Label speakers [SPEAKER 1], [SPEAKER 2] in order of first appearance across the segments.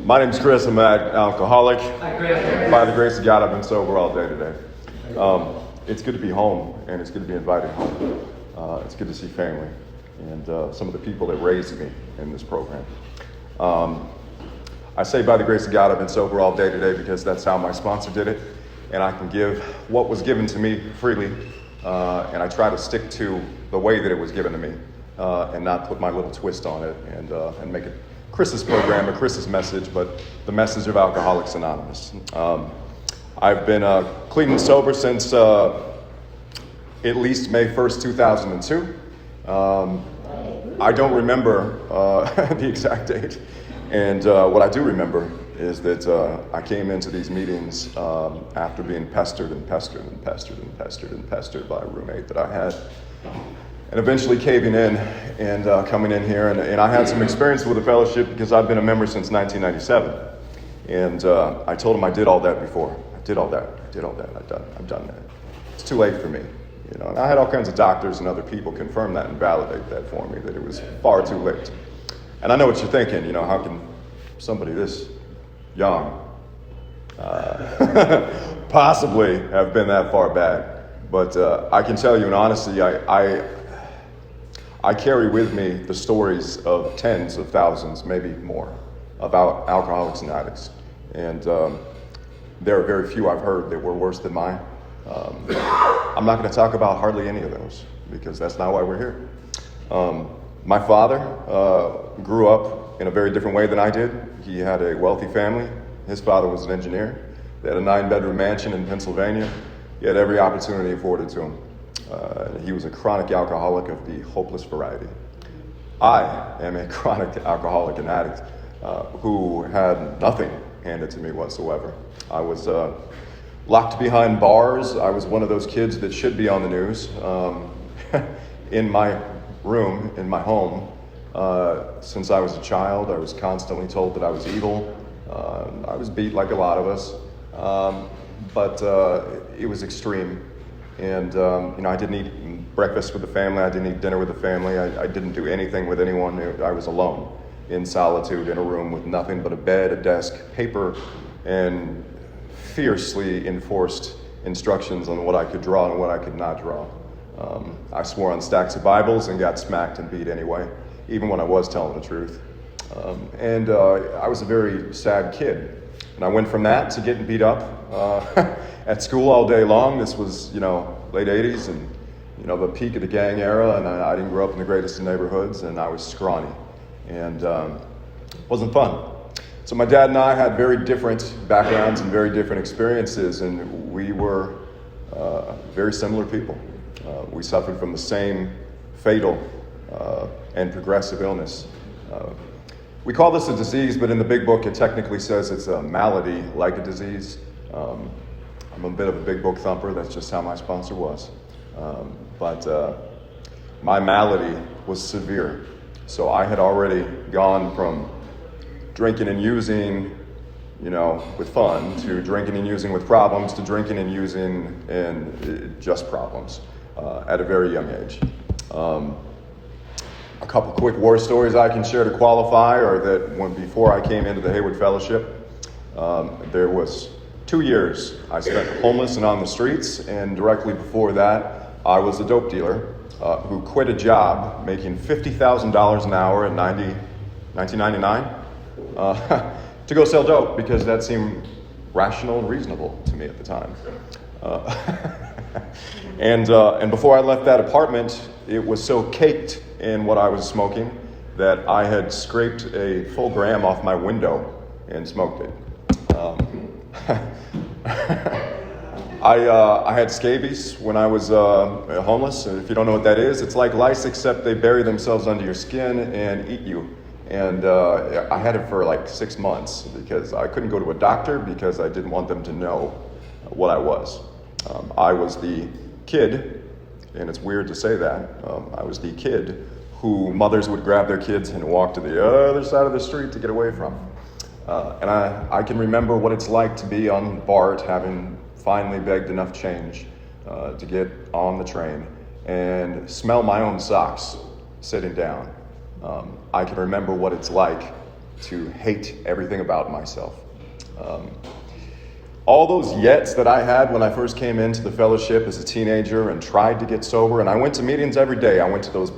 [SPEAKER 1] My name's Chris. I'm an alcoholic.
[SPEAKER 2] Hi, Chris.
[SPEAKER 1] By the grace of God, I've been sober all day today. It's good to be home, and it's good to be invited home. It's good to see family and some of the people that raised me in this program. I say by the grace of God, I've been sober all day today because that's how my sponsor did it, and I can give what was given to me freely, and I try to stick to the way that it was given to me, and not put my little twist on it and make it Chris's program or Chris's message, but the message of Alcoholics Anonymous. I've been clean and sober since at least May 1st, 2002. I don't remember the exact date. And what I do remember is that I came into these meetings after being pestered by a roommate that I had. And eventually caving in and coming in here. And I had some experience with the fellowship because I've been a member since 1997. And I told him I did all that before. I've done that. It's too late for me. You know, and I had all kinds of doctors and other people confirm that and validate that for me, that it was far too late. And I know what you're thinking, you know, how can somebody this young possibly have been that far back? But I can tell you in honesty, I carry with me the stories of tens of thousands, maybe more, about alcoholics and addicts. And there are very few I've heard that were worse than mine. I'm not going to talk about hardly any of those because that's not why we're here. My father grew up in a very different way than I did. He had a wealthy family. His father was an engineer. They had a 9-bedroom mansion in Pennsylvania. He had every opportunity afforded to him. He was a chronic alcoholic of the hopeless variety. I am a chronic alcoholic and addict who had nothing handed to me whatsoever. I was locked behind bars. I was one of those kids that should be on the news. In my room, in my home, since I was a child, I was constantly told that I was evil. I was beat like a lot of us, but it was extreme. And I didn't eat breakfast with the family. I didn't eat dinner with the family. I didn't do anything with anyone. I was alone, in solitude, in a room with nothing but a bed, a desk, paper, and fiercely enforced instructions on what I could draw and what I could not draw. I swore on stacks of Bibles and got smacked and beat anyway, even when I was telling the truth. I was a very sad kid. And I went from that to getting beat up at school all day long. This was, late 80s and, the peak of the gang era. And I didn't grow up in the greatest of neighborhoods, and I was scrawny. And it wasn't fun. So my dad and I had very different backgrounds and very different experiences, and we were very similar people. We suffered from the same fatal and progressive illness. We call this a disease, but in the big book it technically says it's a malady like a disease. I'm a bit of a big book thumper. That's just how my sponsor was. But my malady was severe. So I had already gone from drinking and using, with fun, to drinking and using with problems, to drinking and using and just problems at a very young age. A couple quick war stories I can share to qualify are that before I came into the Hayward Fellowship, there was 2 years I spent homeless and on the streets, and directly before that, I was a dope dealer who quit a job making $50,000 an hour in 1999 to go sell dope because that seemed rational and reasonable to me at the time. And before I left that apartment, it was so caked in what I was smoking that I had scraped a full gram off my window and smoked it. I had scabies when I was homeless, and if you don't know what that is, it's like lice except they bury themselves under your skin and eat you. And I had it for like 6 months because I couldn't go to a doctor because I didn't want them to know what I was. I was the kid, and it's weird to say that, I was the kid who mothers would grab their kids and walk to the other side of the street to get away from. And I can remember what it's like to be on BART, having finally begged enough change to get on the train, and smell my own socks sitting down. I can remember what it's like to hate everything about myself. All those yets that I had when I first came into the fellowship as a teenager and tried to get sober, and I went to meetings every day. I went to those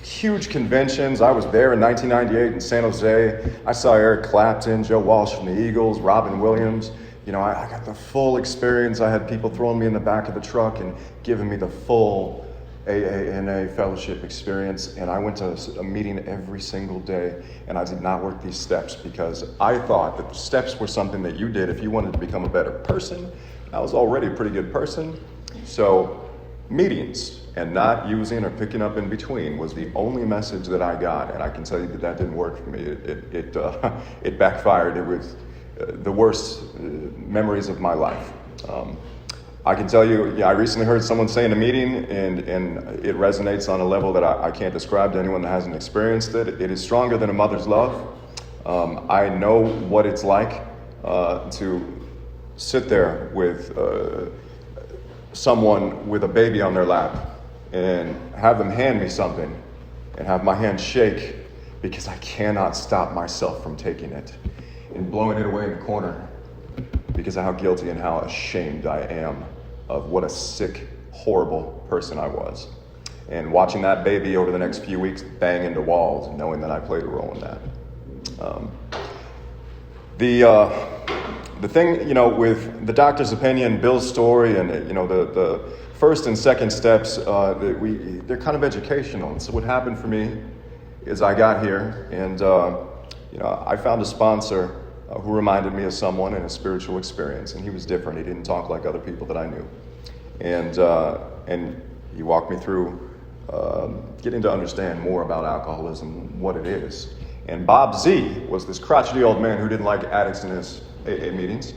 [SPEAKER 1] huge conventions. I was there in 1998 in San Jose. I saw Eric Clapton, Joe Walsh from the Eagles, Robin Williams. I got the full experience. I had people throwing me in the back of the truck and giving me the full AANA fellowship experience. And I went to a meeting every single day, and I did not work these steps because I thought that the steps were something that you did if you wanted to become a better person. I was already a pretty good person. So meetings and not using or picking up in between was the only message that I got. And I can tell you that didn't work for me. It backfired. It was the worst memories of my life. I can tell you, I recently heard someone say in a meeting, and it resonates on a level that I can't describe to anyone that hasn't experienced it. It is stronger than a mother's love. I know what it's like to sit there with someone with a baby on their lap and have them hand me something and have my hand shake because I cannot stop myself from taking it and blowing it away in the corner because of how guilty and how ashamed I am of what a sick, horrible person I was. And watching that baby over the next few weeks bang into walls, knowing that I played a role in that. The thing, with the doctor's opinion, Bill's story, and the first and second steps, they're kind of educational. And so what happened for me is I got here, and I found a sponsor who reminded me of someone in a spiritual experience, and he was different. He didn't talk like other people that I knew, and he walked me through getting to understand more about alcoholism, what it is. And Bob Z was this crotchety old man who didn't like addicts in his AA meetings.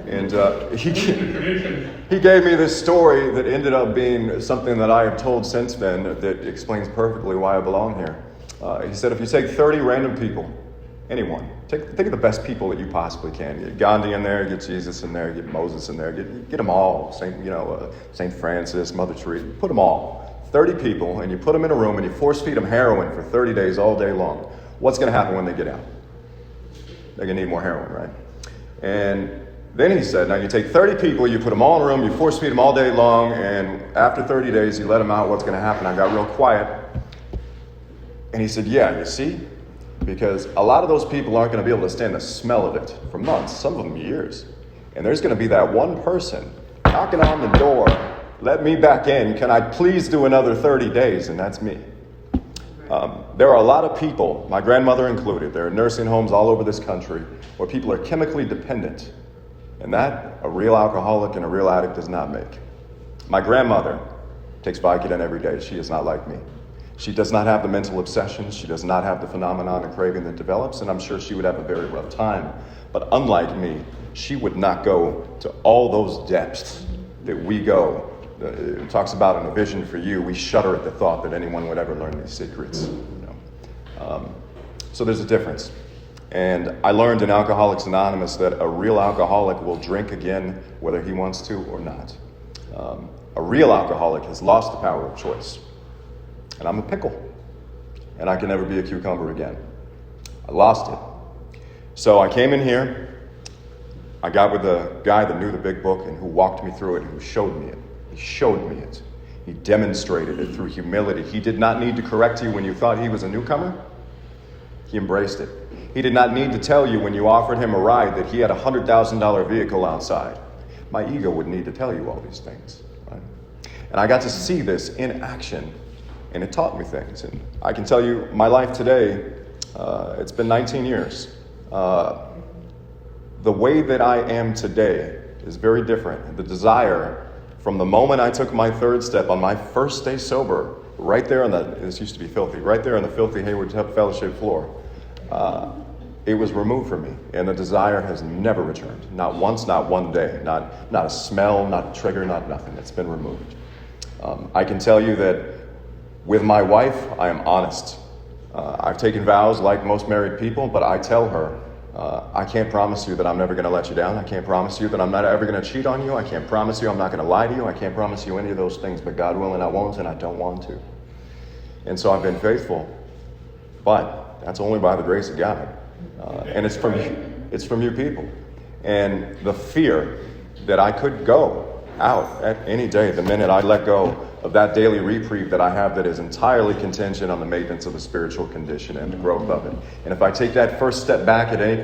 [SPEAKER 1] And he gave me this story that ended up being something that I have told since then that explains perfectly why I belong here. He said, if you take 30 random people, anyone, think of the best people that you possibly can. Get Gandhi in there, get Jesus in there, get Moses in there, get them all. Saint Francis, Mother Teresa, put them all. 30 people, and you put them in a room and you force feed them heroin for 30 days all day long. What's going to happen when they get out? They're going to need more heroin, right? And then he said, now you take 30 people, you put them all in a room, you force feed them all day long, and after 30 days, you let them out. What's going to happen? I got real quiet. And he said, yeah, you see? Because a lot of those people aren't going to be able to stand the smell of it for months, some of them years. And there's going to be that one person knocking on the door, let me back in, can I please do another 30 days? And that's me. There are a lot of people, my grandmother included, there are nursing homes all over this country where people are chemically dependent. And that a real alcoholic and a real addict does not make. My grandmother takes Vicodin every day. She is not like me. She does not have the mental obsessions. She does not have the phenomenon of craving that develops, and I'm sure she would have a very rough time. But unlike me, she would not go to all those depths that we go. It talks about in a vision for you, we shudder at the thought that anyone would ever learn these secrets. So there's a difference. And I learned in Alcoholics Anonymous that a real alcoholic will drink again whether he wants to or not. A real alcoholic has lost the power of choice. And I'm a pickle. And I can never be a cucumber again. I lost it. So I came in here. I got with a guy that knew the big book and who walked me through it and who showed me it. He showed me it. He demonstrated it through humility. He did not need to correct you when you thought he was a newcomer. He embraced it. He did not need to tell you when you offered him a ride that he had a $100,000 vehicle outside. My ego would need to tell you all these things. Right? And I got to see this in action, and it taught me things. And I can tell you, my life today, it's been 19 years. The way that I am today is very different. The desire from the moment I took my third step on my first day sober, right there on this used to be filthy, right there on the filthy Hayward Fellowship floor, it was removed from me, and the desire has never returned. Not once, not one day, not a smell, not a trigger, not nothing. It's been removed. I can tell you that with my wife, I am honest. I've taken vows like most married people, but I tell her, I can't promise you that I'm never going to let you down. I can't promise you that I'm not ever going to cheat on you. I can't promise you I'm not going to lie to you. I can't promise you any of those things, but God willing, I won't, and I don't want to. And so I've been faithful, but that's only by the grace of God. And it's from you people. And the fear that I could go out at any day the minute I let go of that daily reprieve that I have that is entirely contingent on the maintenance of the spiritual condition and the growth of it. And if I take that first step back at any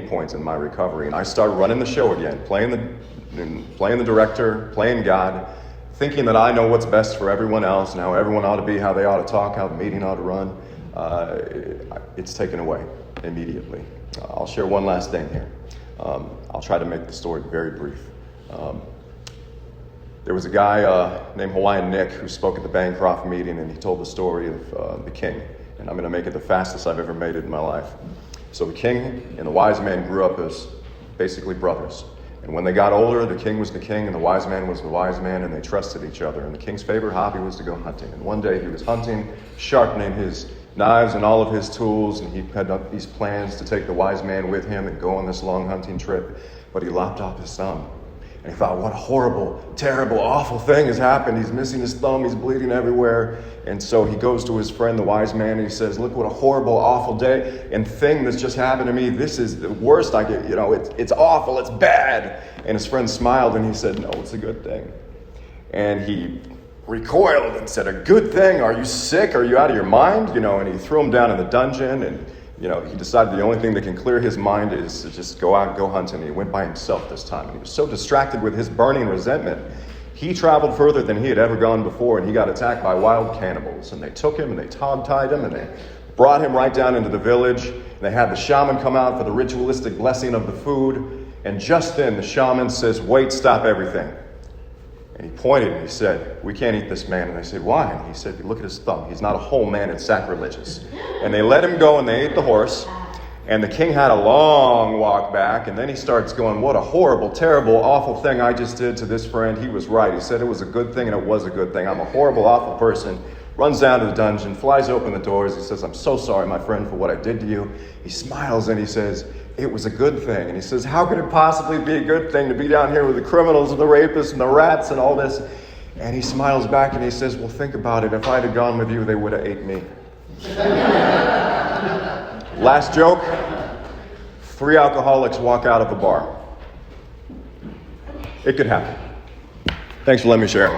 [SPEAKER 1] point in my recovery, and I start running the show again, playing the director, playing God, thinking that I know what's best for everyone else and how everyone ought to be, how they ought to talk, how the meeting ought to run, it's taken away immediately. I'll share one last thing here. I'll try to make the story very brief. There was a guy named Hawaiian Nick who spoke at the Bancroft meeting, and he told the story of the king. And I'm going to make it the fastest I've ever made it in my life. So the king and the wise man grew up as basically brothers. And when they got older, the king was the king and the wise man was the wise man, and they trusted each other. And the king's favorite hobby was to go hunting. And one day he was hunting, sharpening his knives and all of his tools, and he had these plans to take the wise man with him and go on this long hunting trip. But he lopped off his thumb. And he thought, what a horrible, terrible, awful thing has happened. He's missing his thumb. He's bleeding everywhere. And so he goes to his friend, the wise man, and he says, look what a horrible, awful day and thing that's just happened to me. This is the worst I get. It's awful. It's bad. And his friend smiled and he said, no, it's a good thing. And he recoiled and said, a good thing? Are you sick? Are you out of your mind? And he threw him down in the dungeon, and he decided the only thing that can clear his mind is to just go out and go hunting. And he went by himself this time. And he was so distracted with his burning resentment, he traveled further than he had ever gone before, and he got attacked by wild cannibals. And they took him and they hog-tied him and they brought him right down into the village. And they had the shaman come out for the ritualistic blessing of the food. And just then the shaman says, wait, stop everything. And he pointed and he said, we can't eat this man. And they said, why? And he said, look at his thumb. He's not a whole man. It's sacrilegious. And they let him go and they ate the horse. And the king had a long walk back. And then he starts going, what a horrible, terrible, awful thing I just did to this friend. He was right. He said it was a good thing, and it was a good thing. I'm a horrible, awful person. Runs down to the dungeon, flies open the doors. He says, I'm so sorry, my friend, for what I did to you. He smiles and he says, it was a good thing. And he says, how could it possibly be a good thing to be down here with the criminals and the rapists and the rats and all this? And he smiles back and he says, well, think about it. If I'd have gone with you, they would have ate me. Last joke. 3 alcoholics walk out of a bar. It could happen. Thanks for letting me share.